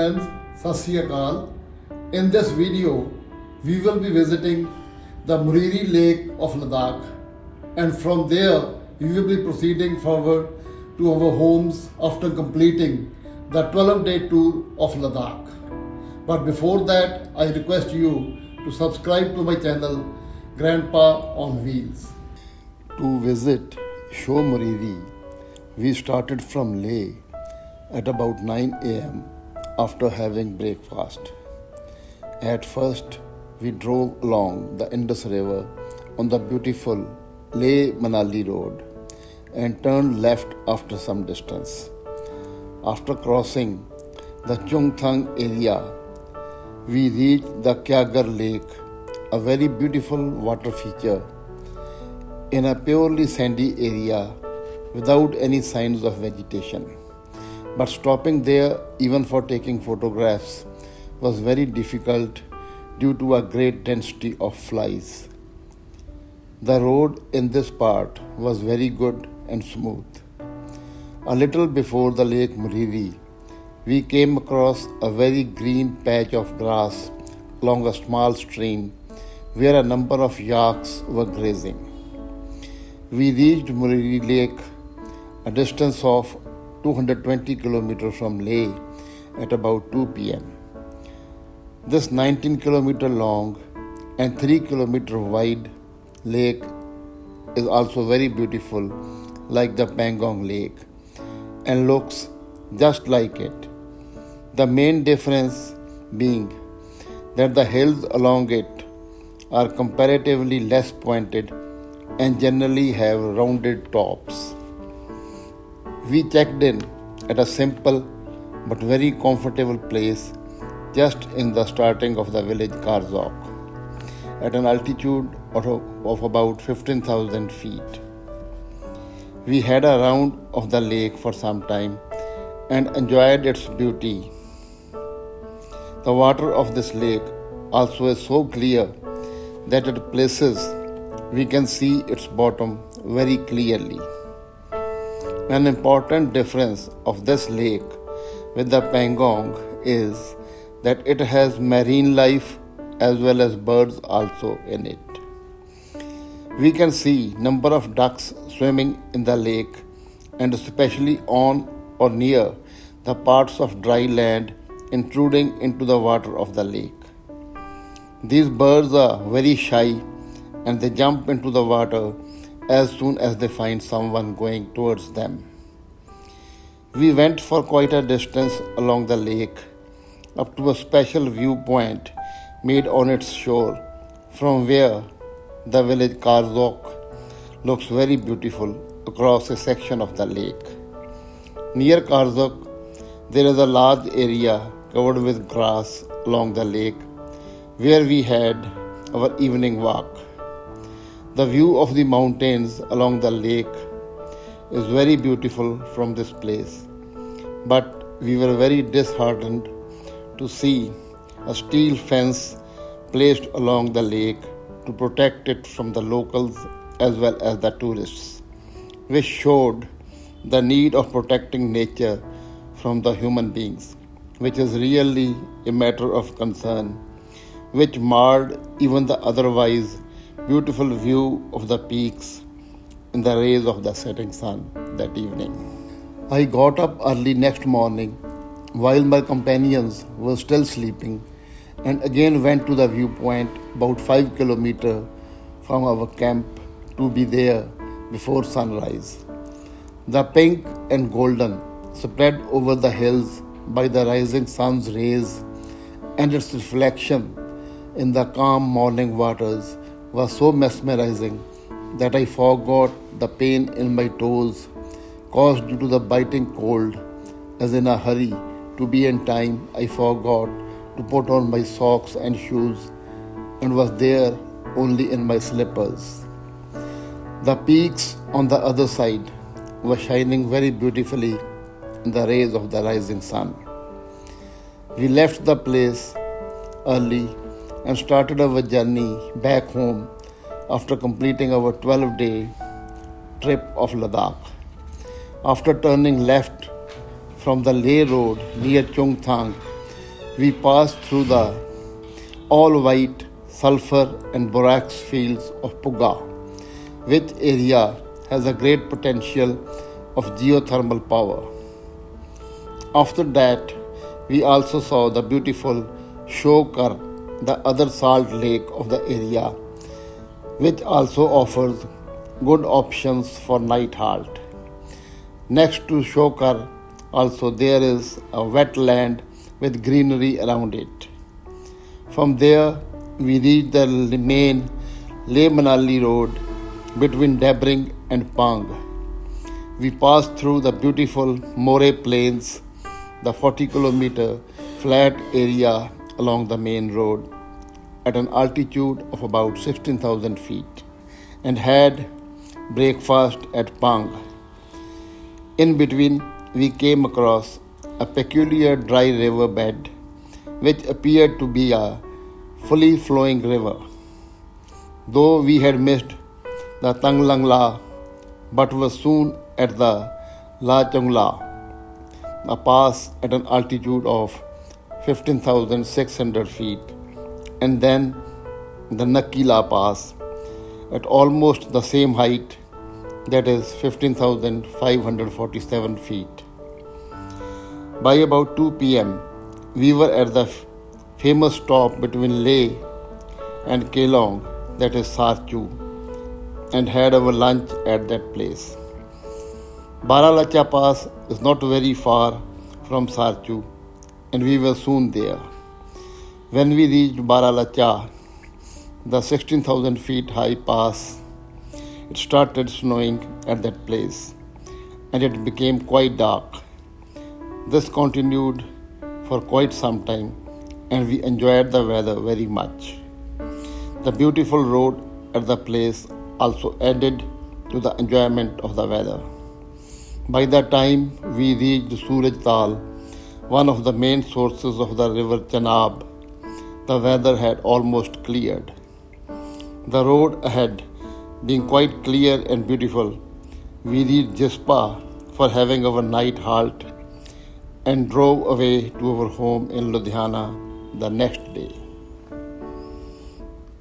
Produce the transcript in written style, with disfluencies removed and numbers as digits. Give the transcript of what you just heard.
friends, Sat Sri Akal. In this video, we will be visiting the Moriri Lake of Ladakh, and from there we will be proceeding forward to our homes after completing the 12-day tour of Ladakh. But before that, I request you to subscribe to my channel Grandpa on Wheels. To visit Show Moriri, we started from Leh at about 9 a.m. after having breakfast. At first, we drove along the Indus River on the beautiful Leh-Manali road and turned left after some distance. After crossing the Chungthang area, we reached the Kyagar Lake, a very beautiful water feature in a purely sandy area without any signs of vegetation. But stopping there, even for taking photographs, was very difficult due to a great density of flies. The road in this part was very good and smooth. A little before the Lake Moriri, we came across a very green patch of grass along a small stream where a number of yaks were grazing. We reached Moriri Lake, a distance of 220 kilometers from Leh, at about 2 p.m. This 19 kilometer long and 3 kilometer wide lake is also very beautiful, like the Pangong lake, and looks just like it. The main difference being that the hills along it are comparatively less pointed and generally have rounded tops. We checked in at a simple but very comfortable place just in the starting of the village Karzok at an altitude of about 15,000 feet. We had a round of the lake for some time and enjoyed its beauty. The water of this lake also is so clear that at places we can see its bottom very clearly. An important difference of this lake with the Pangong is that it has marine life as well as birds also in it. We can see number of ducks swimming in the lake, and especially on or near the parts of dry land intruding into the water of the lake. These birds are very shy and they jump into the water as soon as they find someone going towards them. We went for quite a distance along the lake up to a special viewpoint made on its shore, from where the village Karzok looks very beautiful across a section of the lake. Near Karzok, there is a large area covered with grass along the lake where we had our evening walk. The view of the mountains along the lake is very beautiful from this place, but we were very disheartened to see a steel fence placed along the lake to protect it from the locals as well as the tourists, which showed the need of protecting nature from the human beings, which is really a matter of concern, which marred even the otherwise beautiful view of the peaks in the rays of the setting sun that evening. I got up early next morning while my companions were still sleeping and again went to the viewpoint about 5 kilometers from our camp to be there before sunrise. The pink and golden spread over the hills by the rising sun's rays and its reflection in the calm morning waters was so mesmerizing that I forgot the pain in my toes caused due to the biting cold, as in a hurry to be in time I forgot to put on my socks and shoes and was there only in my slippers. The peaks on the other side were shining very beautifully in the rays of the rising sun. We left the place early and started our journey back home after completing our 12-day trip of Ladakh. After turning left from the Leh road near Chungthang, we passed through the all-white sulfur and borax fields of Puga, which area has a great potential of geothermal power. After that, we also saw the beautiful Shokar, the other salt lake of the area, which also offers good options for night halt. Next to Shokar, also there is a wetland with greenery around it. From there, we reached the main Leh Manali road between Debring and Pang. We passed through the beautiful Moreh plains, the 40-kilometer flat area along the main road at an altitude of about 16,000 feet, and had breakfast at Pang. In between, we came across a peculiar dry river bed which appeared to be a fully flowing river. Though we had missed the Tanglangla, but was soon at the La Chongla, a pass at an altitude of 15,600 feet, and then the Nakila Pass at almost the same height, that is 15,547 feet. By about 2 p.m., we were at the famous stop between Leh and Kelong, that is Sarchu, and had our lunch at that place. Baralacha Pass is not very far from Sarchu, and we were soon there. When we reached Baralacha, the 16,000 feet high pass, it started snowing at that place, and it became quite dark. This continued for quite some time, and we enjoyed the weather very much. The beautiful road at the place also added to the enjoyment of the weather. By the time we reached Suraj Tal, one of the main sources of the river Chenab, the weather had almost cleared. The road ahead being quite clear and beautiful, we reached Jispa for having our night halt and drove away to our home in Ludhiana the next day.